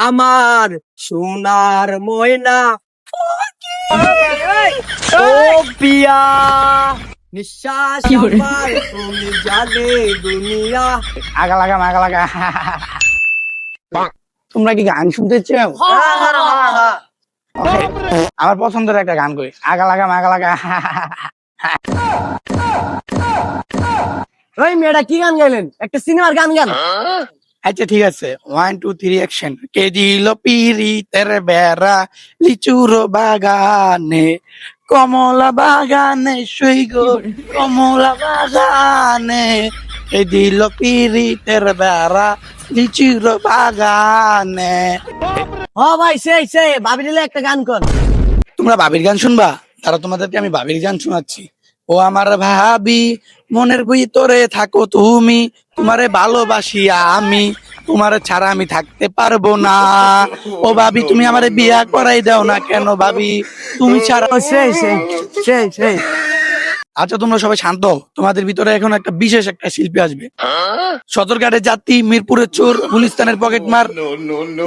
আমার সোনার ময়না ও পিয়া নিঃশ্বাস আমার তুমি জানে দুনিয়া। আগা লাগা তোমরা কি গান শুনতে চাও? Okay, আমার পছন্দের একটা গান করি, আগা লাগা ওই মেয়েটা কি গান গাইলেন? একটা সিনেমার গান গান। আচ্ছা ঠিক আছে, 1 2 3 অ্যাকশন। কে দিল পিরি তেরে বেড়া লিচুর বাগানে, কমলা বাগানে শুই গো কমলা বাগানে, কে দিল পিরি তেরে বেড়া লিচুর বাগানে। ও ভাই সেই ভাবি দিলে একটা গান কর। তোমরা ভাবির গান শুনবা? তারা তোমাদেরকে আমি ভাবির গান শোনাচ্ছি। ও আমার ভাবি মনের ভিতরে থাকো তুমি, তোমারে ভালোবাসি আমি, তোমারে ছাড়া আমি থাকতে পারবো না। ও ভাবি তুমি আমারে বিয়া করাই দাও না কেন ভাবি, তুমি ছাড়া। ও সেই আচ্ছা তোমরা সবাই শান্ত হও। তোমাদের ভিতরে এখন একটা বিশেষ একটা শিল্পী আসবে। সদরঘাটের যাত্রী, মিরপুরের চোর, গুলিস্তানের পকেটমার,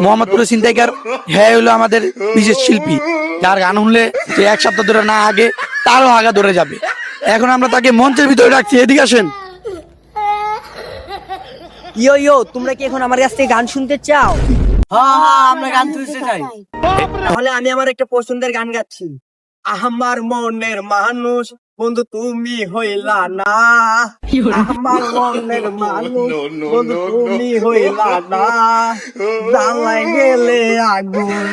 মোহাম্মদপুরের ছিনতাইকার, হ্যাঁ হলো আমাদের বিশেষ শিল্পী, যার গান শুনলে যে এক সপ্তাহ ধরে না আগে তারও আগা ধরে যাবে। এখন আমরা তাকে মঞ্চের ভিতরে রাখছি, এদিকে আসেন। ইয়ো তোমরা কি এখন আমার কাছ থেকে গান শুনতে চাও? হ্যাঁ আমরা গান শুনতে চাই। তাহলে আমি আমার একটা পছন্দের গান গাচ্ছি। আমার মনের মানুষ বন্ধু তুমি হইলা না, আমার মনের মানুষ বন্ধু তুমি হইলা না, দালাই গেলে আগুন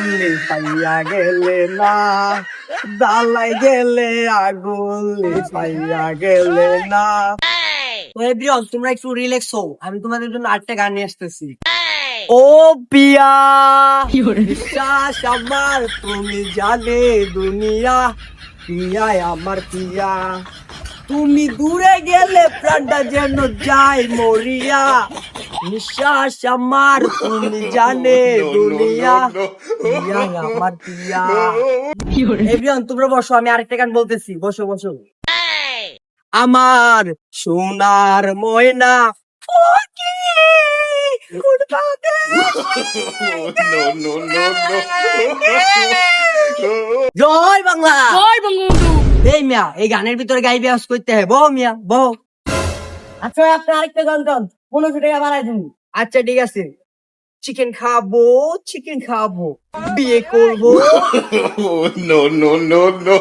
পাইয়া গেলে না, দালাই গেলে আগুন পাইয়া গেলে না। তোমরা একটু রিল্যাক্স হও, আমি তোমাদের জন্য আরেকটা গান নিয়ে আসতেছি। ও পিয়া বিশ্বাস আমার তুমি জানে দুনিয়া, পিয়ায় আমার পিয়া, তুমি দূরে গেলে প্রাণটা যেন যায় মরিয়া, নিঃশ্বাস আমার তুমি জানে দুনিয়া, পিয়ায় আমার পিয়া। এভরিওয়ান তোমরা বসো, আমি আরেকটা গান বলতেছি, বসো। আমার সোনার ময়না জয় বাংলা, জয় বঙ্গবন্ধু। এই মিয়া এই গানের ভিতরে গাইবে আস করতে হয়, বহ মিয়া বহ। আচ্ছা আপনি আরেকটা গান গান, 1500 টাকা বাড়াই দিন। আচ্ছা ঠিক আছে, চিকেন খাবো বিয়ে করবো। no.